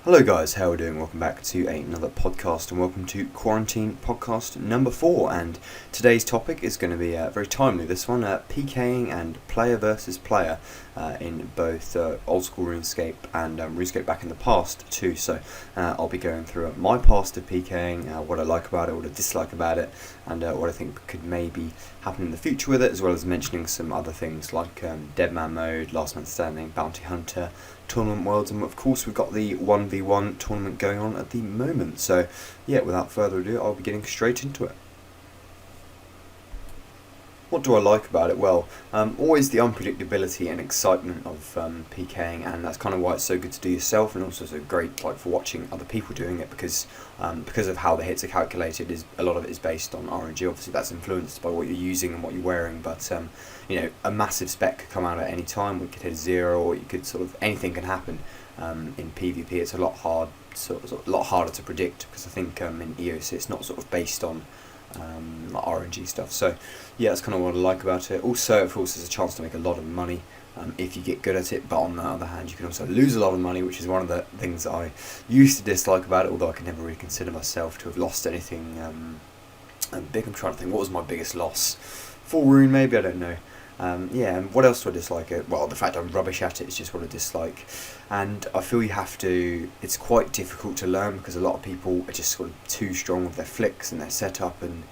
Hello guys, how are we doing? Welcome back to another podcast and welcome to Quarantine Podcast number 4, and today's topic is going to be very timely, this one, PKing and player versus player in both old school RuneScape and RuneScape back in the past too. So I'll be going through my past of PKing, what I like about it, what I dislike about it, and what I think could maybe happen in the future with it, as well as mentioning some other things like Deadman Mode, Last Man Standing, Bounty Hunter, Tournament Worlds, and of course we've got the 1v1 tournament going on at the moment. So yeah, without further ado, I'll be getting straight into it. What do I like about it? Well, always the unpredictability and excitement of PKing, and that's kind of why it's so good to do yourself, and also so great for watching other people doing it, because of how the hits are calculated. A lot of it is based on RNG. Obviously, that's influenced by what you're using and what you're wearing, but a massive spec could come out at any time. We could hit a 0, or you could anything can happen. In PvP, it's a lot harder to predict, because I think in EOS it's not based on RNG stuff. So yeah, that's kind of what I like about it. Also, of course, there's a chance to make a lot of money if you get good at it, but on the other hand, you can also lose a lot of money, which is one of the things that I used to dislike about it, although I can never really consider myself to have lost anything big. I'm trying to think, what was my biggest loss? For Rune, maybe, I don't know. And what else do I dislike it? Well, the fact I'm rubbish at it is just what I dislike, and I feel it's quite difficult to learn, because a lot of people are just too strong with their flicks and their setup, and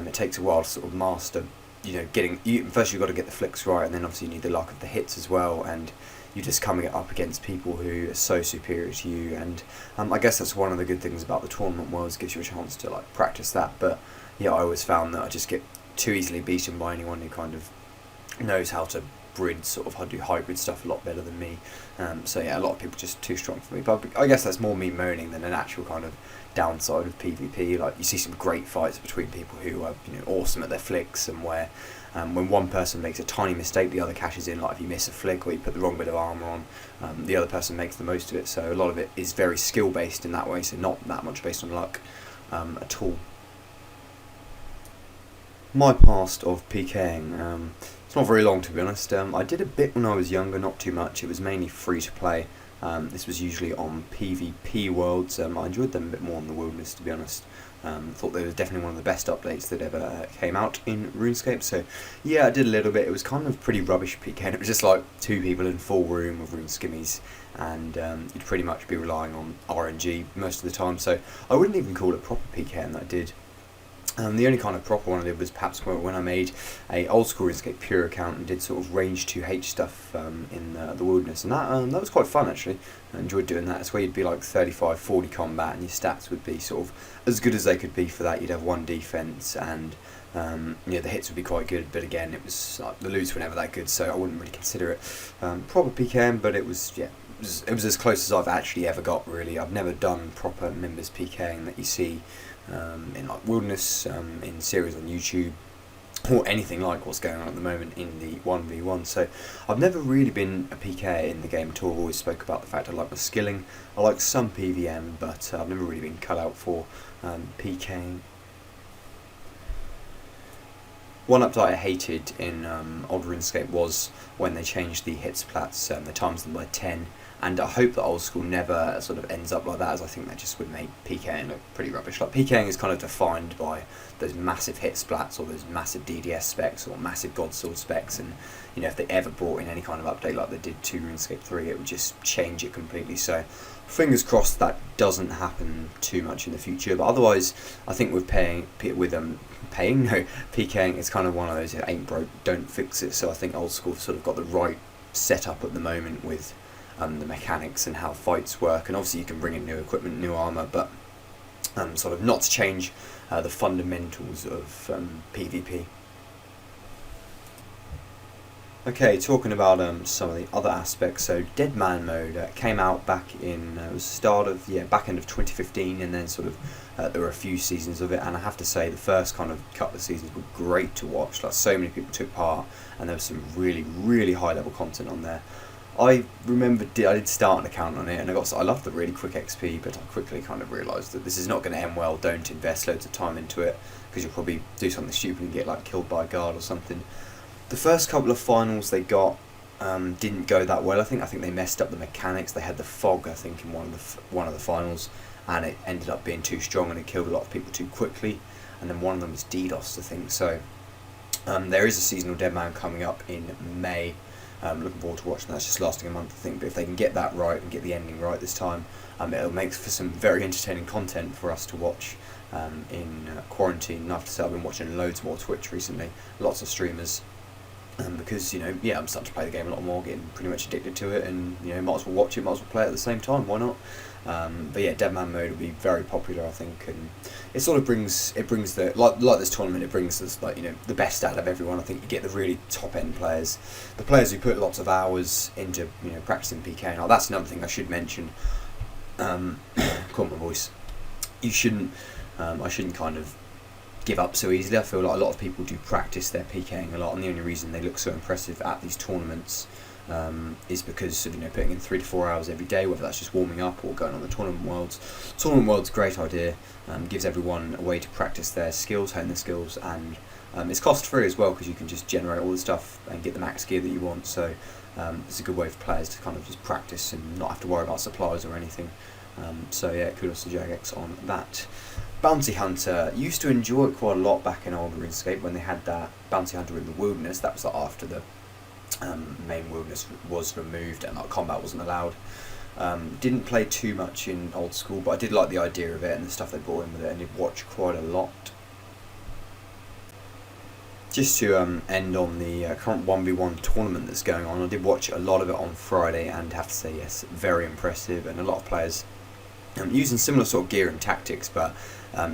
it takes a while to master, first you've got to get the flicks right, and then obviously you need the luck of the hits as well, and you're just coming up against people who are so superior to you, and I guess that's one of the good things about the tournament worlds, gives you a chance to practice that. But yeah, I always found that I just get too easily beaten by anyone who kind of knows how to brid, how to do hybrid stuff a lot better than me. So yeah, a lot of people just too strong for me. But I guess that's more me moaning than an actual kind of downside of PvP. Like, you see some great fights between people who are awesome at their flicks, and where when one person makes a tiny mistake, the other cashes in. Like, if you miss a flick or you put the wrong bit of armor on, the other person makes the most of it. So a lot of it is very skill based in that way, so not that much based on luck at all. My past of PKing, it's not very long, to be honest. I did a bit when I was younger, not too much. It was mainly free to play. This was usually on PvP worlds. I enjoyed them a bit more in the wilderness, to be honest. Thought they were definitely one of the best updates that ever came out in RuneScape. So yeah, I did a little bit. It was kind of pretty rubbish PK. It was just like two people in full room with rune skimmies, and you'd pretty much be relying on RNG most of the time. So I wouldn't even call it proper PK, and that I did. The only kind of proper one I did was perhaps when I made a old school RuneScape pure account and did range 2H stuff in the wilderness, and that was quite fun actually. I enjoyed doing that. It's where you'd be 35-40 combat, and your stats would be as good as they could be for that. You'd have 1 defense, and the hits would be quite good, but again, it was the loots were never that good, so I wouldn't really consider it proper PKM. But it was it was as close as I've actually ever got, really. I've never done proper members PKing that you see in wilderness, in series on YouTube, or anything like what's going on at the moment in the 1v1. So I've never really been a PK in the game at all. I've always spoke about the fact I like my skilling. I like some PVM, but I've never really been cut out for PKing. One update I hated in old RuneScape was when they changed the hit splats, they times them by 10, and I hope that old school never ends up like that, as I think that just would make PKing look pretty rubbish. Like, PKing is kind of defined by those massive hit splats, or those massive DDS specs, or massive God Sword specs, and if they ever brought in any kind of update like they did to RuneScape 3, it would just change it completely. So fingers crossed that doesn't happen too much in the future. But otherwise, I think with PKing, it's kind of one of those, it ain't broke, don't fix it. So I think old school got the right setup at the moment with the mechanics and how fights work, and obviously you can bring in new equipment, new armor, but not to change the fundamentals of PvP. Okay, talking about some of the other aspects. So Deadman Mode came out back in it was back end of 2015, and then there were a few seasons of it, and I have to say the first kind of couple of seasons were great to watch. So many people took part, and there was some really, really high level content on there. I remember I did start an account on it, and I loved the really quick XP, but I quickly kind of realised that this is not going to end well. Don't invest loads of time into it, because you'll probably do something stupid and get killed by a guard or something. The first couple of finals they got didn't go that well. I think they messed up the mechanics. They had the fog, I think, in one of the finals, and it ended up being too strong and it killed a lot of people too quickly. And then one of them was DDoS, I think. So there is a seasonal Deadman coming up in May. Looking forward to watching that. It's just lasting a month, I think. But if they can get that right and get the ending right this time, it'll make for some very entertaining content for us to watch in quarantine. And I have to say, I've been watching loads more Twitch recently. Lots of streamers. Because, I'm starting to play the game a lot more, getting pretty much addicted to it, and, might as well watch it, might as well play it at the same time, why not? But yeah, Deadman Mode will be very popular, I think, and it sort of brings the, like this tournament, it brings us, the best out of everyone. I think you get the really top-end players, the players who put lots of hours into, practicing PK. Now, that's another thing I should mention. Caught my voice. I shouldn't kind of give up so easily. I feel like a lot of people do practice their PKing a lot, and the only reason they look so impressive at these tournaments is because of putting in 3 to 4 hours every day, whether that's just warming up or going on the Tournament Worlds. Tournament Worlds, great idea. Gives everyone a way to practice their skills, hone their skills, and it's cost free as well, because you can just generate all the stuff and get the max gear that you want. So it's a good way for players to kind of just practice and not have to worry about supplies or anything. So yeah, kudos to Jagex on that. Bounty Hunter, used to enjoy it quite a lot back in old RuneScape when they had that Bounty Hunter in the wilderness. That was after the main wilderness was removed and combat wasn't allowed. Didn't play too much in old school, but I did like the idea of it and the stuff they brought in with it, and did watch quite a lot. Just to end on the current 1v1 tournament that's going on, I did watch a lot of it on Friday, and have to say, yes, very impressive, and a lot of players using similar sort of gear and tactics, but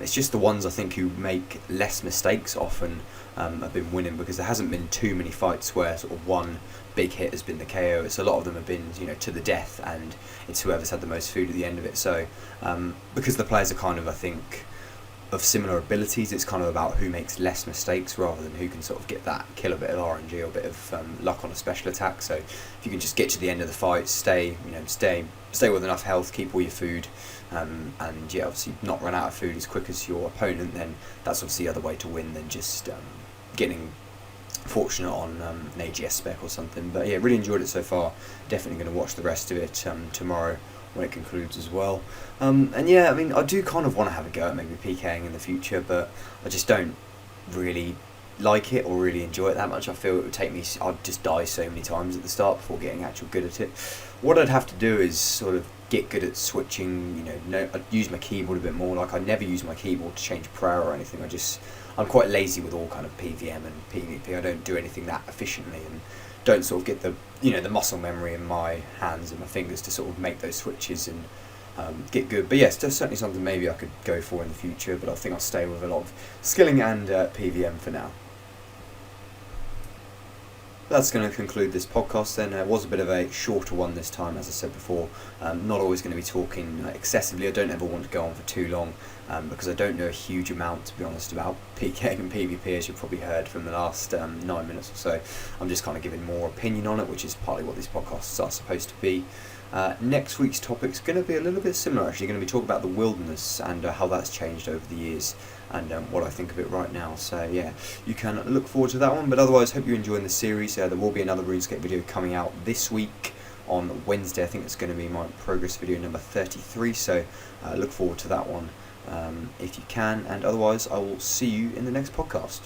it's just the ones I think who make less mistakes often have been winning, because there hasn't been too many fights where sort of one big hit has been the KO. It's a lot of them have been to the death, and it's whoever's had the most food at the end of it. So because the players are kind of, I think, of similar abilities, it's kind of about who makes less mistakes rather than who can sort of get that kill, a bit of RNG or a bit of luck on a special attack. So if you can just get to the end of the fight, stay with enough health, keep all your food, and yeah, obviously not run out of food as quick as your opponent, then that's obviously the other way to win than just getting fortunate on an AGS spec or something. But yeah, really enjoyed it so far. Definitely going to watch the rest of it tomorrow when it concludes as well. And yeah, I mean, I do kind of want to have a go at maybe PKing in the future, but I just don't really like it or really enjoy it that much. I feel it would take me, I'd just die so many times at the start before getting actual good at it. What I'd have to do is sort of get good at switching, I'd use my keyboard a bit more. Like, I never use my keyboard to change prayer or anything. I'm quite lazy with all kind of PVM and PVP. I don't do anything that efficiently, and don't sort of get the the muscle memory in my hands and my fingers to sort of make those switches and get good. But yes, there's certainly something maybe I could go for in the future, but I think I'll stay with a lot of skilling and PVM for now. That's going to conclude this podcast then. It was a bit of a shorter one this time, as I said before. Not always going to be talking excessively. I don't ever want to go on for too long, because I don't know a huge amount, to be honest, about PKing and PVP, as you've probably heard from the last 9 minutes or so. I'm just kind of giving more opinion on it, which is partly what these podcasts are supposed to be. Next week's topic's going to be a little bit similar, actually. Going to be talking about the wilderness and how that's changed over the years, and what I think of it right now. So yeah, you can look forward to that one. But otherwise, hope you're enjoying the series. There will be another RuneScape video coming out this week on Wednesday. I think it's going to be my progress video number 33. So look forward to that one if you can. And otherwise, I will see you in the next podcast.